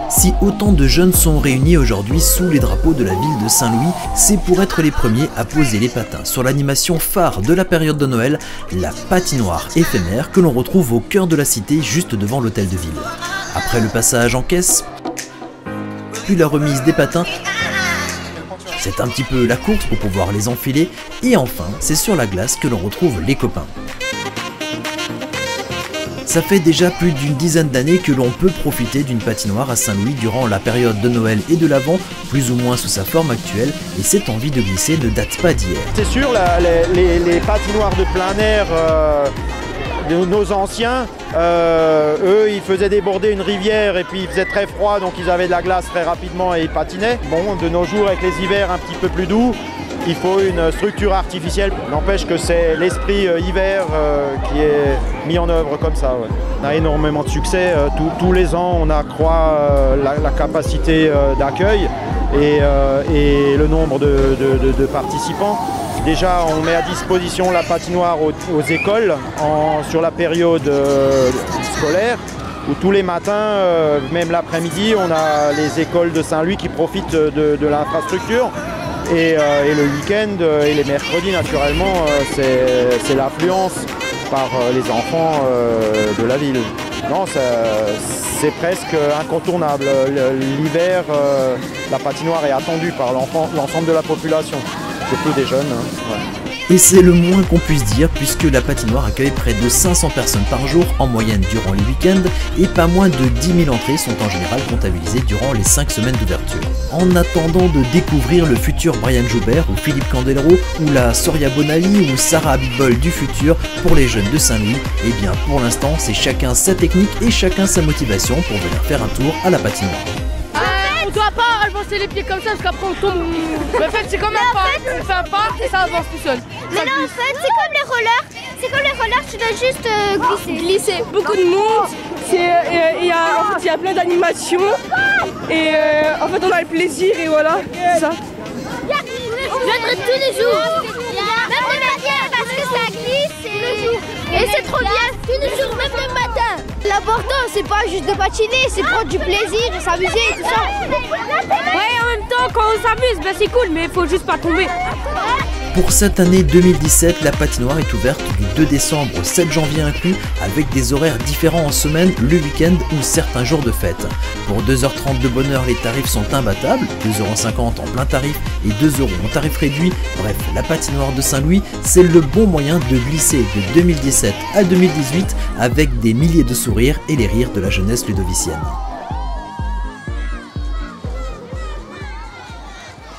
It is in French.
Si autant de jeunes sont réunis aujourd'hui sous les drapeaux de la ville de Saint-Louis, c'est pour être les premiers à poser les patins sur l'animation phare de la période de Noël, la patinoire éphémère que l'on retrouve au cœur de la cité juste devant l'hôtel de ville. Après le passage en caisse, puis la remise des patins, c'est un petit peu la course pour pouvoir les enfiler, et enfin c'est sur la glace que l'on retrouve les copains. Ça fait déjà plus d'une dizaine d'années que l'on peut profiter d'une patinoire à Saint-Louis durant la période de Noël et de l'Avent, plus ou moins sous sa forme actuelle, et cette envie de glisser ne date pas d'hier. C'est sûr, les patinoires de plein air de nos anciens, eux ils faisaient déborder une rivière et puis il faisait très froid, donc ils avaient de la glace très rapidement et ils patinaient. Bon, de nos jours avec les hivers un petit peu plus doux, il faut une structure artificielle. N'empêche que c'est l'esprit hiver qui est mis en œuvre comme ça. Ouais. On a énormément de succès. Tous les ans, on accroît la capacité d'accueil et le nombre de participants. Déjà, on met à disposition la patinoire aux écoles sur la période scolaire, où tous les matins, même l'après-midi, on a les écoles de Saint-Louis qui profitent de l'infrastructure. Et le week-end et les mercredis, naturellement, c'est l'affluence par les enfants de la ville. Non, c'est presque incontournable. L'hiver, la patinoire est attendue par l'ensemble de la population, surtout des jeunes. Hein. Ouais. Et c'est le moins qu'on puisse dire puisque la patinoire accueille près de 500 personnes par jour en moyenne durant les week-ends et pas moins de 10 000 entrées sont en général comptabilisées durant les 5 semaines d'ouverture. En attendant de découvrir le futur Brian Joubert ou Philippe Candeloro ou la Soria Bonali ou Sarah Abitbol du futur pour les jeunes de Saint-Louis, et bien pour l'instant c'est chacun sa technique et chacun sa motivation pour venir faire un tour à la patinoire. On doit pas avancer les pieds comme ça parce qu'après on tombe. Mais en fait c'est comme un pas, on fait un pas et ça avance tout seul. Mais non en fait c'est comme les rollers, tu dois juste glisser. Beaucoup de monde, il y a plein d'animations et en fait on a le plaisir et voilà, c'est ça. Je viendrai tous les jours, même le matin parce que ça glisse et c'est trop bien, tous les jours, même le matin. L'important c'est pas juste de patiner, c'est prendre du plaisir, de s'amuser et tout ça. Ouais, en même temps quand on s'amuse, ben c'est cool mais il faut juste pas tomber. Pour cette année 2017, la patinoire est ouverte du 2 décembre au 7 janvier inclus, avec des horaires différents en semaine, le week-end ou certains jours de fête. Pour 2h30 de bonheur, les tarifs sont imbattables, 2,50 € en plein tarif et 2 € en tarif réduit. Bref, la patinoire de Saint-Louis, c'est le bon moyen de glisser de 2017 à 2018 avec des milliers de sourires et les rires de la jeunesse ludovicienne.